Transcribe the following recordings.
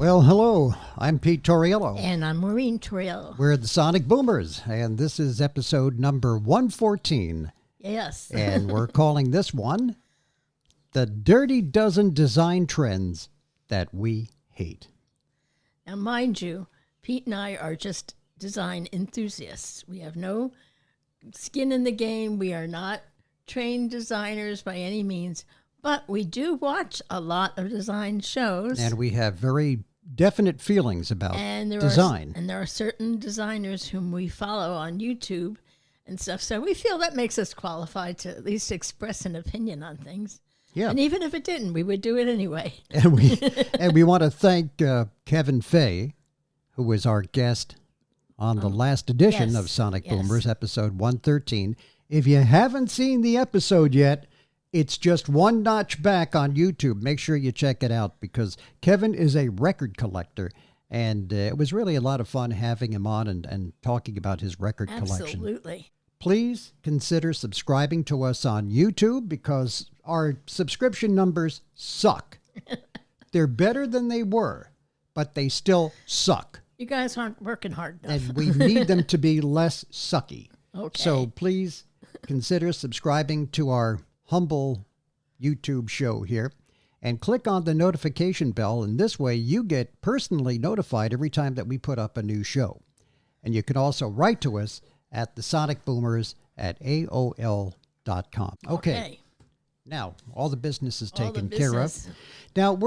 Well, hello. I'm Pete Torriello. And I'm Maureen Torriello. We're the Sonic Boomers, and this is episode number 114. Yes. And we're calling this one The Dirty Dozen Design Trends That We Hate. Now, mind you, Pete and I are just design enthusiasts. We have no skin in the game. We are not trained designers by any means, but we do watch a lot of design shows. And we have very definite feelings about design. And there are certain designers whom we follow on YouTube and stuff. So we feel that makes us qualified to at least express an opinion on things. Yeah. And even if it didn't, we would do it anyway. And we want to thank Kevin Fay, who was our guest on the last edition of Sonic Boomers, episode 113. If you haven't seen the episode yet, it's just one notch back on YouTube. Make sure you check it out because Kevin is a record collector. And it was really a lot of fun having him on and talking about his record collection. Absolutely. Please consider subscribing to us on YouTube because our subscription numbers suck. They're better than they were, but they still suck. You guys aren't working hard enough. And we need them to be less sucky. Okay. So please consider subscribing to our humble YouTube show here and click on the notification bell. And this way you get personally notified every time that we put up a new show. And you can also write to us at thesonicboomers@aol.com. Okay. Now, all the business is taken care of. Now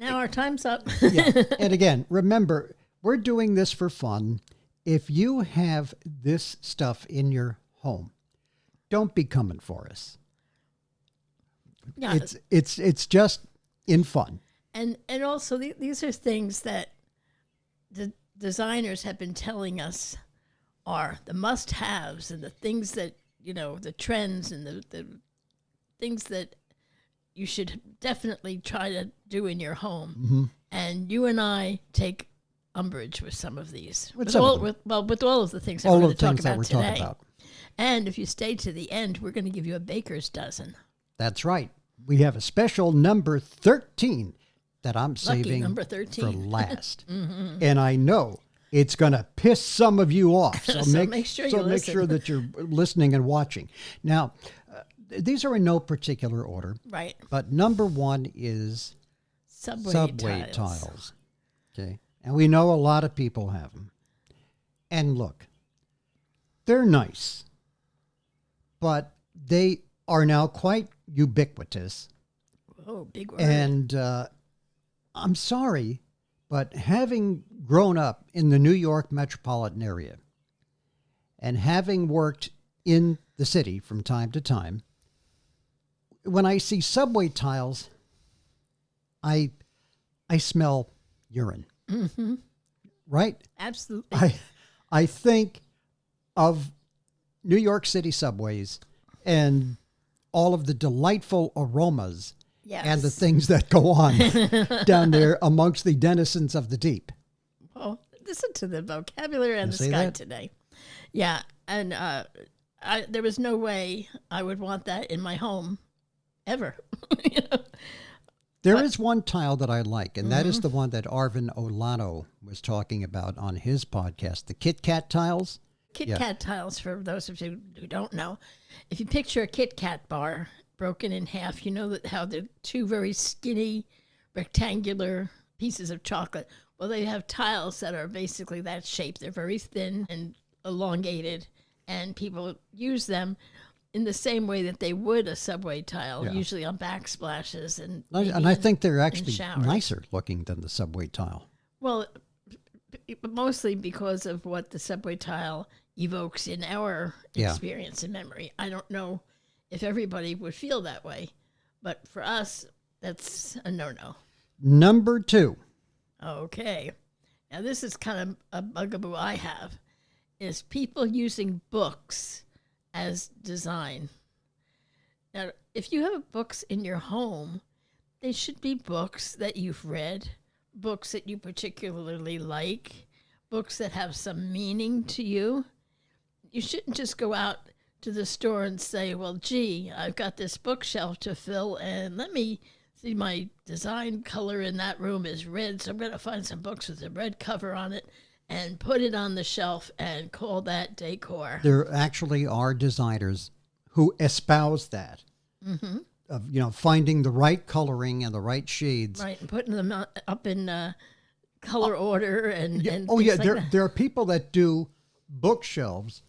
our time's up. Yeah. And again, remember, we're doing this for fun. If you have this stuff in your home, don't be coming for us. Yeah. It's just in fun. And also these are things that the designers have been telling us are the must-haves and the things that, the trends and the things that you should definitely try to do in your home. Mm-hmm. And you and I take umbrage with some of these. With all of the things that we're going to talk about today. And if you stay to the end, we're going to give you a baker's dozen. That's right. We have a special number 13 that I'm saving number 13. for last. Mm-hmm. And I know it's going to piss some of you off. So, make sure that you're listening and watching. Now, these are in no particular order. Right. But number one is subway tiles. Okay. And we know a lot of people have them. And look, they're nice, but they are now quite ubiquitous. Oh, big word. And I'm sorry, but having grown up in the New York metropolitan area and having worked in the city from time to time, when I see subway tiles, I smell urine. Mm-hmm. Right? Absolutely. I think of New York City subways and all of the delightful aromas and the things that go on down there amongst the denizens of the deep. Well, listen to the vocabulary on the sky today. Yeah, and there was no way I would want that in my home ever. There is one tile that I like, and that is the one that Arvin Olano was talking about on his podcast, the Kit Kat tiles. Kit Kat tiles, for those of you who don't know, if you picture a Kit Kat bar broken in half, you know that how they're two very skinny, rectangular pieces of chocolate. Well, they have tiles that are basically that shape. They're very thin and elongated, and people use them in the same way that they would a subway tile, usually on backsplashes and I think they're actually nicer looking than the subway tile. Well, mostly because of what the subway tile evokes in our experience and memory. I don't know if everybody would feel that way, but for us, that's a no-no. Number 2. Okay. Now, this is kind of a bugaboo I have, is people using books as design. Now, if you have books in your home, they should be books that you've read, books that you particularly like, books that have some meaning to you. You shouldn't just go out to the store and say, well, gee, I've got this bookshelf to fill, and let me see, my design color in that room is red, so I'm going to find some books with a red cover on it and put it on the shelf and call that decor. There actually are designers who espouse that. Mm-hmm. Of finding the right coloring and the right shades. Right, and putting them up in color order and there are people that do bookshelves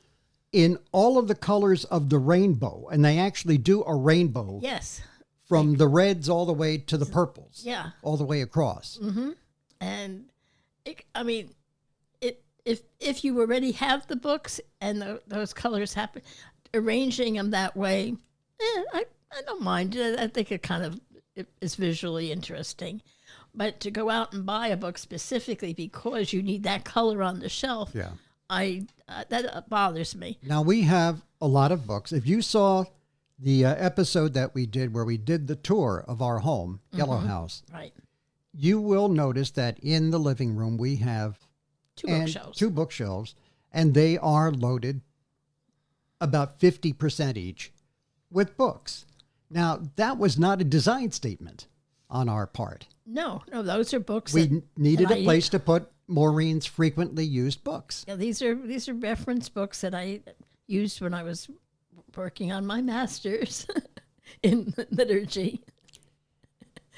in all of the colors of the rainbow, and they actually do a rainbow. Yes. From the reds all the way to the purples. Yeah. All the way across. Mm-hmm. And if you already have the books and those colors happen, arranging them that way, I don't mind. I think it is visually interesting. But to go out and buy a book specifically because you need that color on the shelf, that bothers me. Now, we have a lot of books. If you saw the episode that we did where we did the tour of our home, Yellow House, right, you will notice that in the living room we have two bookshelves, and they are loaded about 50% each with books. Now, that was not a design statement on our part. No, those are books. We needed a place to put Maureen's frequently used books. Yeah, these are reference books that I used when I was working on my master's in liturgy.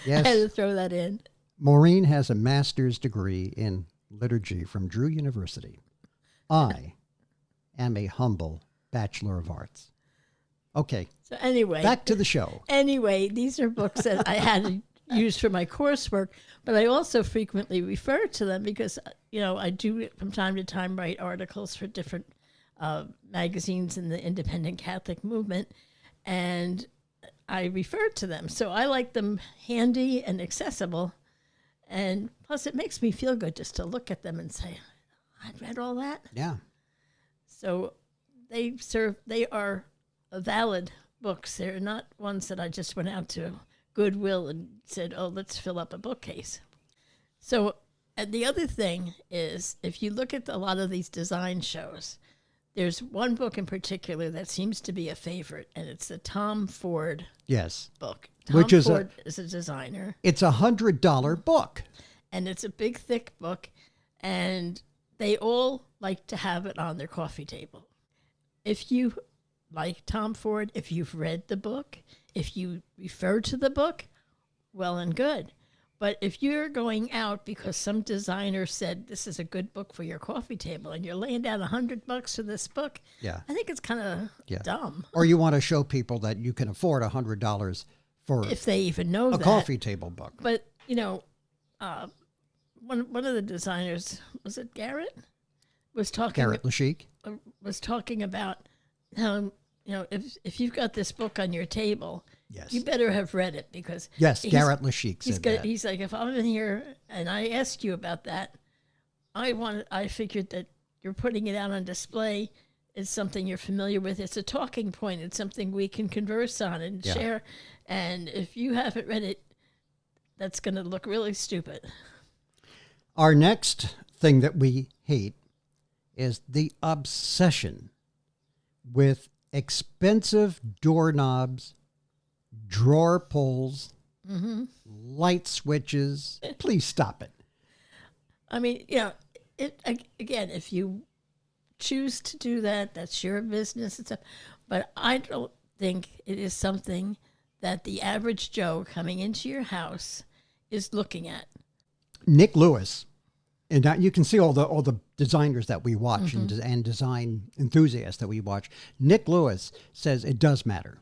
Yes. I had to throw that in. Maureen has a master's degree in liturgy from Drew University. I am a humble Bachelor of Arts. Okay. So anyway, back to the show. Anyway, these are books that I had to use for my coursework, but I also frequently refer to them because, I do from time to time write articles for different magazines in the independent Catholic movement, and I refer to them. So I like them handy and accessible, and plus it makes me feel good just to look at them and say, I read all that. Yeah. So they are valid books. They're not ones that I just went out to Goodwill and said, oh, let's fill up a bookcase. So, and the other thing is, if you look at a lot of these design shows, there's one book in particular that seems to be a favorite, and it's the Tom Ford book. Tom Ford is a designer. It's $100 book. And it's a big, thick book, and they all like to have it on their coffee table. If you like Tom Ford, if you've read the book, if you refer to the book, well and good. But if you're going out because some designer said this is a good book for your coffee table and you're laying down $100 for this book, I think it's kind of dumb. Or you want to show people that you can afford $100 for if they even know a coffee table book. But one of the designers, was it Garrett? Garrett Lashik was talking about how if you've got this book on your table, you better have read it because Garrett Lashik said that. He's like, if I'm in here and I ask you about that, I figured that you're putting it out on display. It's something you're familiar with. It's a talking point. It's something we can converse on and share. And if you haven't read it, that's going to look really stupid. Our next thing that we hate is the obsession with expensive doorknobs, drawer pulls, light switches. Please stop it. I mean, again, if you choose to do that, that's your business and stuff. But I don't think it is something that the average Joe coming into your house is looking at. Nick Lewis, and now you can see all the designers that we watch and design enthusiasts that we watch. Nick Lewis says it does matter.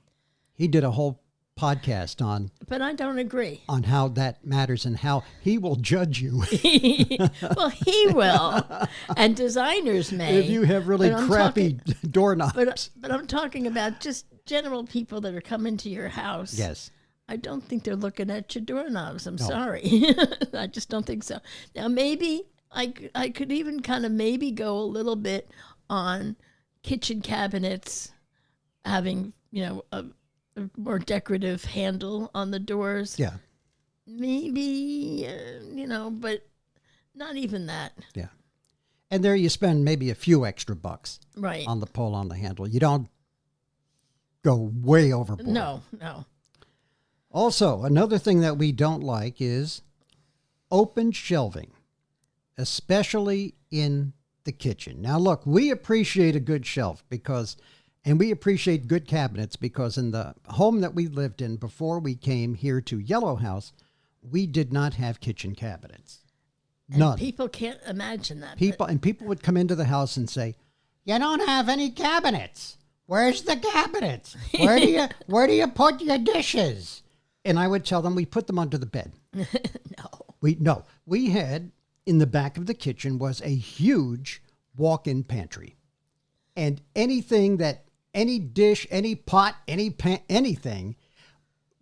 He did a whole podcast on, but I don't agree on how that matters and how he will judge you. Well, he will, and designers may if you have really crappy doorknobs. But I'm talking about just general people that are coming to your house. Yes. I don't think they're looking at your doorknobs. I'm sorry. I just don't think so. Now, maybe I could even kind of maybe go a little bit on kitchen cabinets having, a more decorative handle on the doors. Yeah. Maybe, but not even that. Yeah. And there you spend maybe a few extra bucks on the pull on the handle. You don't go way overboard. No. Also, another thing that we don't like is open shelving, especially in the kitchen. Now, look, we appreciate a good shelf and we appreciate good cabinets because in the home that we lived in before we came here to Yellow House, we did not have kitchen cabinets. None. And people can't imagine that. People would come into the house and say, "You don't have any cabinets. Where's the cabinets? Where do you put your dishes?" And I would tell them we put them under the bed. No. We had in the back of the kitchen was a huge walk-in pantry. And any dish, any pot, anything,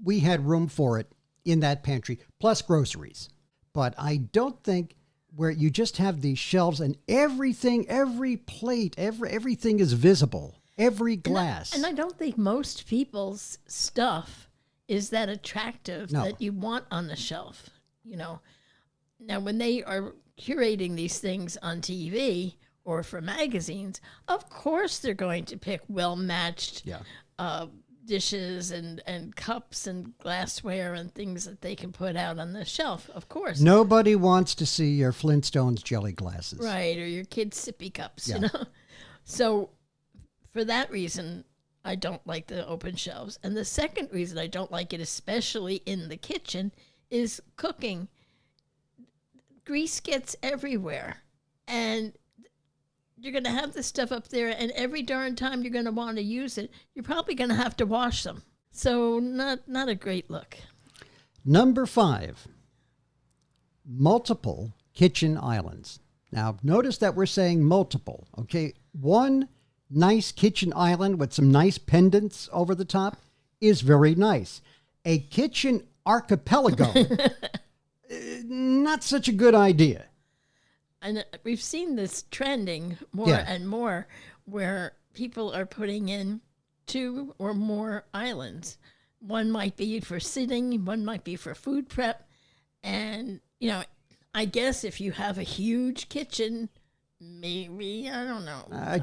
we had room for it in that pantry, plus groceries. But I don't think where you just have these shelves and everything, every plate, everything is visible, every glass. And I don't think most people's stuff is that attractive that you want on the shelf, you know. Now, when they are curating these things on TV or for magazines, of course they're going to pick well-matched dishes and cups and glassware and things that they can put out on the shelf, of course. Nobody wants to see your Flintstones jelly glasses. Right, or your kids' sippy cups, you know. So for that reason, I don't like the open shelves. And the second reason I don't like it, especially in the kitchen, is cooking. Grease gets everywhere. And you're going to have this stuff up there, and every darn time you're going to want to use it, you're probably going to have to wash them. So not a great look. Number 5, multiple kitchen islands. Now, notice that we're saying multiple, okay? One nice kitchen island with some nice pendants over the top is very nice. A kitchen archipelago, not such a good idea. And we've seen this trending more and more where people are putting in 2 or more islands. One might be for sitting, one might be for food prep. And, you know, I guess if you have a huge kitchen, maybe, I don't know. I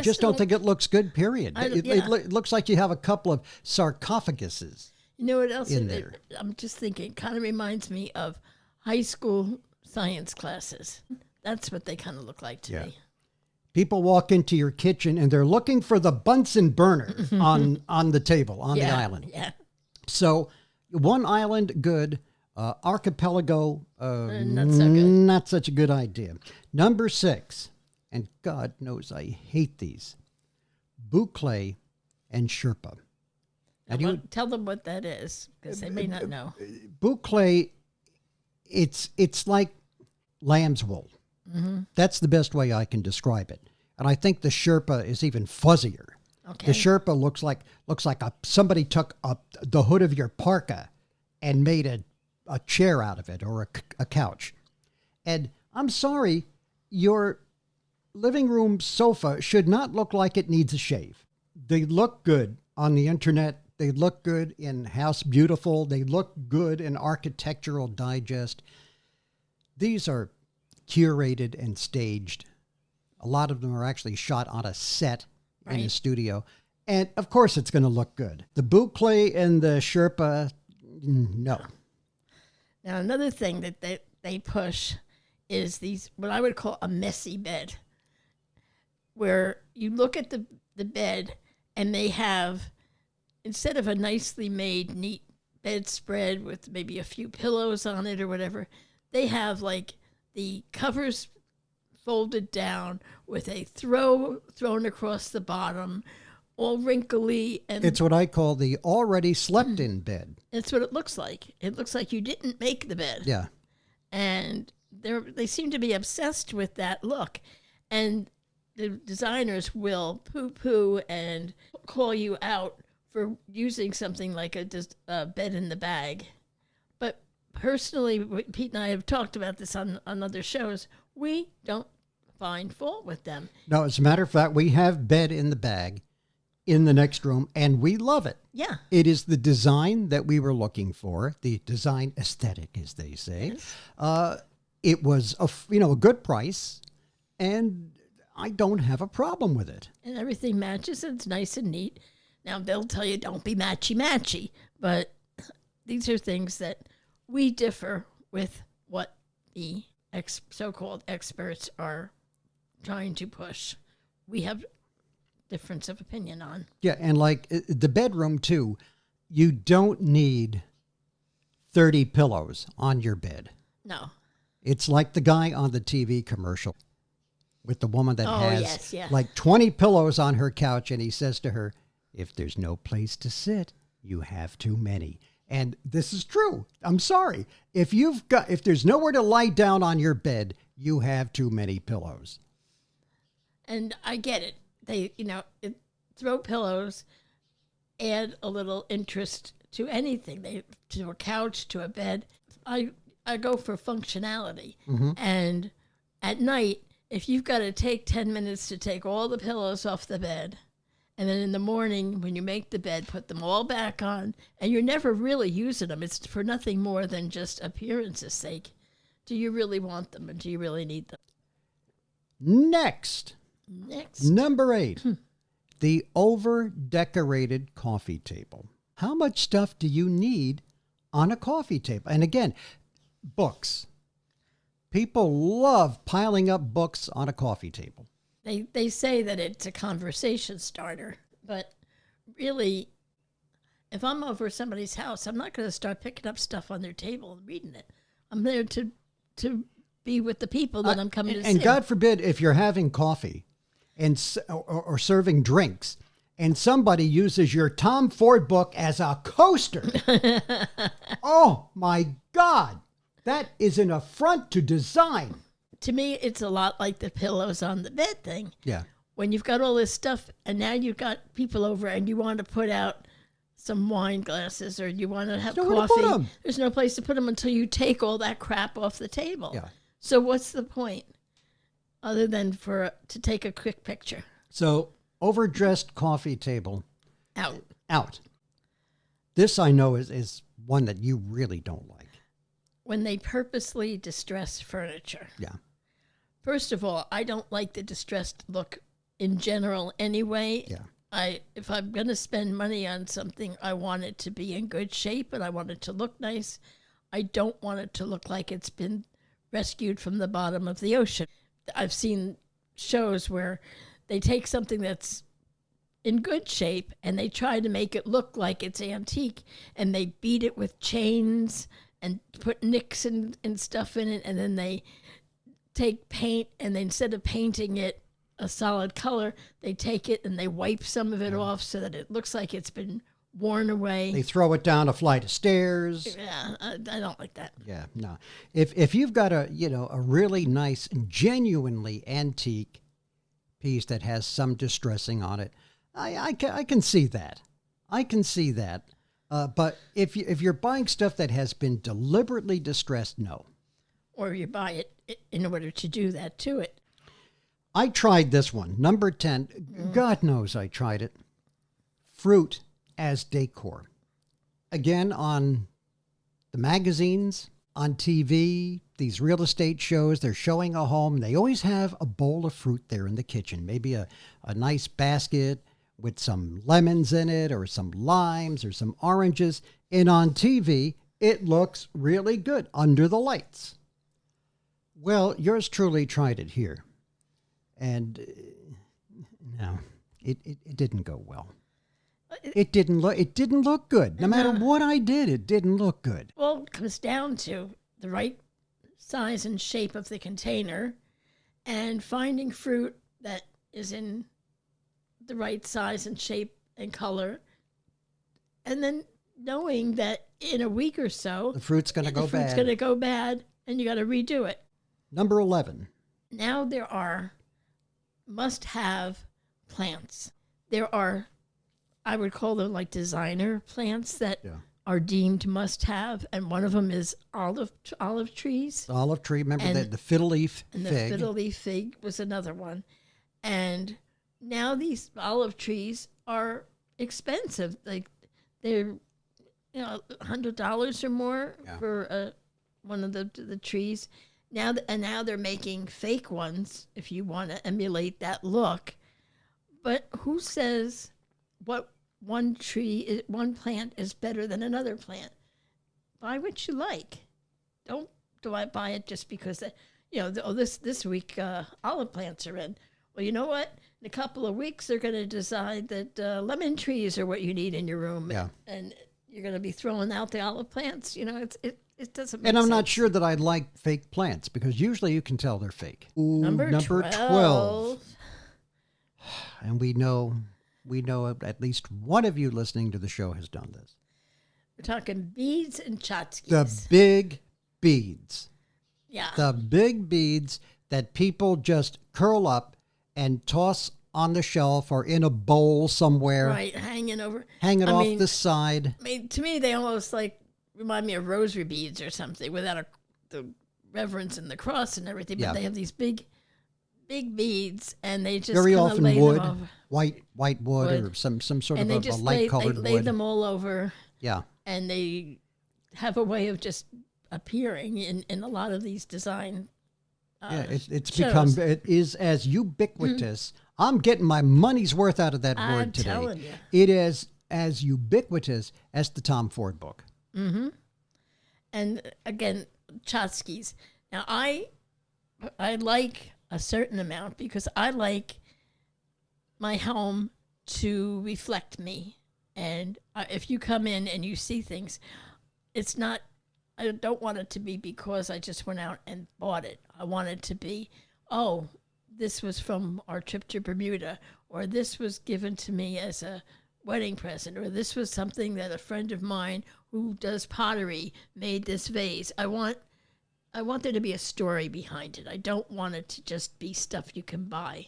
just don't think it looks good, period. It looks like you have a couple of sarcophaguses. You know what else? In there. I'm just thinking, it kind of reminds me of high school science classes. That's what they kind of look like to me. People walk into your kitchen and they're looking for the Bunsen burner on the table, on the island. Yeah. So one island, good. Archipelago, not so good. Not such a good idea. Number 6, and God knows I hate these, boucle and Sherpa. Now, tell them what that is, because they may not know. Boucle, it's like lamb's wool. Mm-hmm. That's the best way I can describe it. And I think the Sherpa is even fuzzier. Okay. The Sherpa looks like somebody took the hood of your parka and made a chair out of it, or a couch. And I'm sorry, your living room sofa should not look like it needs a shave. They look good on the internet. They look good in House Beautiful. They look good in Architectural Digest. These are curated and staged. A lot of them are actually shot on a set in a studio. And of course it's going to look good. The boucle and the Sherpa, no. Now, another thing that they push is these, what I would call a messy bed, where you look at the bed and they have, instead of a nicely made, neat bedspread with maybe a few pillows on it or whatever, they have like the covers folded down with a thrown across the bottom, all wrinkly. And it's what I call the already slept in bed. It's what it looks like. It looks like you didn't make the bed. Yeah. And they seem to be obsessed with that look. And the designers will poo-poo and call you out for using something like a bed in the bag. But personally, Pete and I have talked about this on other shows. We don't find fault with them. No, as a matter of fact, we have bed in the bag in the next room, and we love it. Yeah. It is the design that we were looking for, the design aesthetic, as they say. Yes. It was a good price, and I don't have a problem with it. And everything matches. It's nice and neat. Now, they'll tell you don't be matchy-matchy, but these are things that we differ with what the so-called experts are trying to push. We have difference of opinion on. Yeah, and like the bedroom too, you don't need 30 pillows on your bed. No. It's like the guy on the TV commercial with the woman that has yes, yeah. like 20 pillows on her couch, and he says to her, if there's no place to sit, you have too many. And this is true. I'm sorry. If there's nowhere to lie down on your bed, you have too many pillows. And I get it. They, throw pillows, add a little interest to anything. To a couch, to a bed. I go for functionality. Mm-hmm. And at night, if you've got to take 10 minutes to take all the pillows off the bed, and then in the morning when you make the bed, put them all back on, and you're never really using them. It's for nothing more than just appearance's sake. Do you really want them, and do you really need them? Next. Number 8, the over-decorated coffee table. How much stuff do you need on a coffee table? And again, books. People love piling up books on a coffee table. They say that it's a conversation starter, but really, if I'm over somebody's house, I'm not going to start picking up stuff on their table and reading it. I'm there to be with the people that I'm coming to see. And God forbid if you're having coffee or serving drinks, and somebody uses your Tom Ford book as a coaster. Oh, my God. That is an affront to design. To me, it's a lot like the pillows on the bed thing. Yeah. When you've got all this stuff, and now you've got people over, and you want to put out some wine glasses, or you want to have coffee. There's no place to put them until you take all that crap off the table. Yeah. So what's the point, other than to take a quick picture? So, overdressed coffee table. Out. This I know is one that you really don't like. When they purposely distress furniture. Yeah. First of all, I don't like the distressed look in general anyway. Yeah. If I'm going to spend money on something, I want it to be in good shape and I want it to look nice. I don't want it to look like it's been rescued from the bottom of the ocean. I've seen shows where they take something that's in good shape and they try to make it look like it's antique, and they beat it with chains and put nicks and stuff in it, and then they take paint, and instead of painting it a solid color, they take it and they wipe some of it off so that it looks like it's been worn away. They throw it down a flight of stairs. Yeah, I don't like that. Yeah, no. If you've got a really nice, genuinely antique piece that has some distressing on it, I can see that. I can see that. But if you're buying stuff that has been deliberately distressed, no. Or you buy it in order to do that to it. I tried this one, number 10. God knows I tried it. Fruit as decor. Again, on the magazines, on TV, these real estate shows, they're showing a home. They always have a bowl of fruit there in the kitchen. Maybe a nice basket with some lemons in it, or some limes, or some oranges. And on TV, it looks really good under the lights. Well, yours truly tried it here. And no, it didn't go well. It didn't look good. No matter what I did, it didn't look good. Well, it comes down to the right size and shape of the container, and finding fruit that is in the right size and shape and color, and then knowing that in a week or so the fruit's going to go bad. The fruit's going to go bad, and you got to redo it. Number 11. Now there are must-have plants. There are, I would call them like designer plants that are deemed must-have, and one of them is olive trees. The olive tree, remember the fiddle leaf fig. And the fiddle leaf fig was another one. And now these olive trees are expensive. Like they're $100 or more for one of the trees. Now they're making fake ones if you want to emulate that look. But who says what one plant is better than another plant? buy what you like. Don't do I buy it just because, this week olive plants are in. Well, you know what? In a couple of weeks, they're going to decide that lemon trees are what you need in your room. Yeah. And you're going to be throwing out the olive plants. You know, it doesn't make And I'm sense. not sure that I like fake plants because usually you can tell they're fake. Ooh, Number 12. And we know at least one of you listening to the show has done this. We're talking beads and tchotchkes. The big beads. Yeah. The big beads that people just curl up and toss on the shelf or in a bowl somewhere. Right, hanging over. Hanging off the side. I mean, to me, they almost remind me of rosary beads or something without the reverence and the cross and everything. But Yeah. they have these big beads, and they just Very kinda often lay wood, them over. white wood, or some sort of a light colored lay wood. them all over, Yeah. and they have a way of just appearing in a lot of these design. It's shows. become, it is as ubiquitous. I'm getting my money's worth out of that I'm word today. telling you. It is as ubiquitous as the Tom Ford book. And again, tchotchkes. Now, I like a certain amount because I like my home to reflect me. And if you come in and you see things, it's not, I don't want it to be because I just went out and bought it. I want it to be, oh, this was from our trip to Bermuda, or this was given to me as a wedding present, or this was something that a friend of mine who does pottery made this vase. I want there to be a story behind it. I don't want it to just be stuff you can buy.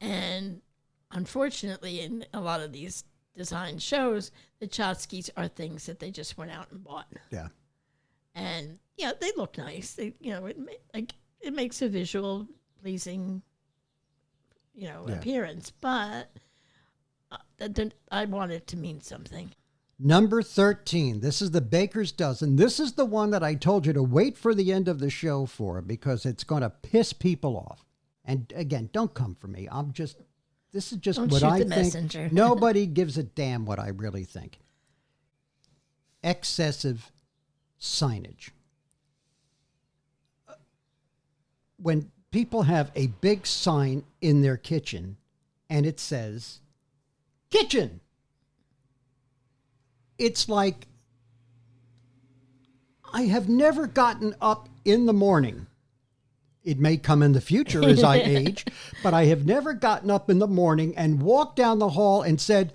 And unfortunately, in a lot of these design shows, the tchotchkes are things that they just went out and bought. Yeah. And yeah, they look nice. They, it makes a visual pleasing, appearance. But I want it to mean something. Number 13. This is the Baker's Dozen. This is the one that I told you to wait for the end of the show for because it's going to piss people off. And again, don't come for me. This is just Don't what shoot I the think. messenger. Nobody gives a damn what I really think. Excessive signage. When people have a big sign in their kitchen and it says, kitchen, it's like, I have never gotten up in the morning. It may come in the future as I age, but I have never gotten up in the morning and walked down the hall and said,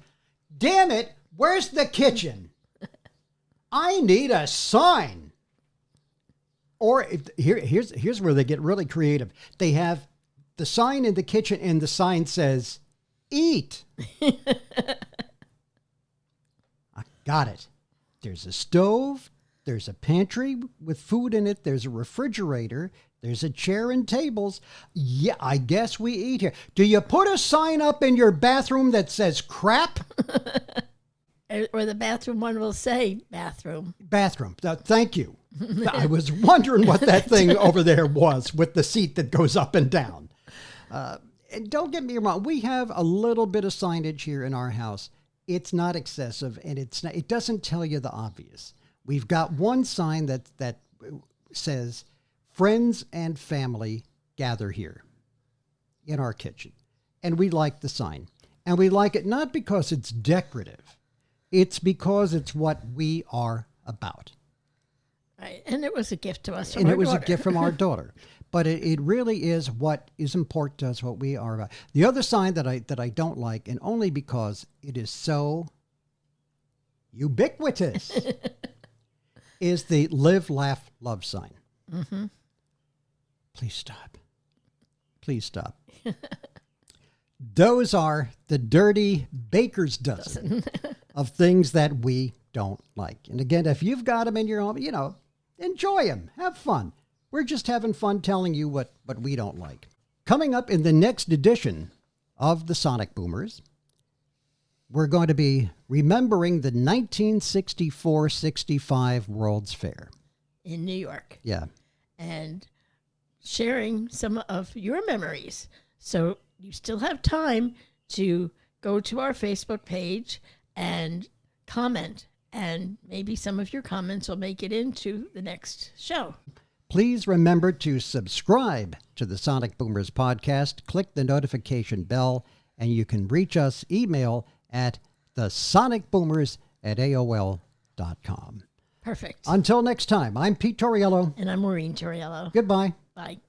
damn it, where's the kitchen? I need a sign. Or here's where they get really creative. They have the sign in the kitchen and the sign says, eat. I got it. There's a stove. There's a pantry with food in it. There's a refrigerator. There's a chair and tables. Yeah, I guess we eat here. Do you put a sign up in your bathroom that says crap? Or the bathroom one will say bathroom. Bathroom. Thank you. I was wondering what that thing over there was with the seat that goes up and down. And don't get me wrong. We have a little bit of signage here in our house. It's not excessive, and it doesn't tell you the obvious. We've got one sign that says, friends and family gather here in our kitchen. And we like the sign. And we like it not because it's decorative. It's because it's what we are about. Right. And it was a gift to us from And our it was daughter. a gift from our daughter. But it really is what is important to us, what we are about. The other sign that I don't like, and only because it is so ubiquitous, is the live, laugh, love sign. Mm-hmm. Please stop. Please stop. Those are the dirty Baker's dozen of things that we don't like. And again, if you've got them in your home, enjoy them. Have fun. We're just having fun telling you what we don't like. Coming up in the next edition of the Sonic Boomers, we're going to be remembering the 1964-65 World's Fair. In New York. Yeah. And sharing some of your memories. So you still have time to go to our Facebook page and comment And maybe some of your comments will make it into the next show. Please remember to subscribe to the Sonic Boomers podcast. Click the notification bell, and you can reach us email at thesonicboomers@aol.com. Perfect. Until next time, I'm Pete Torriello. And I'm Maureen Torriello. Goodbye. Bye.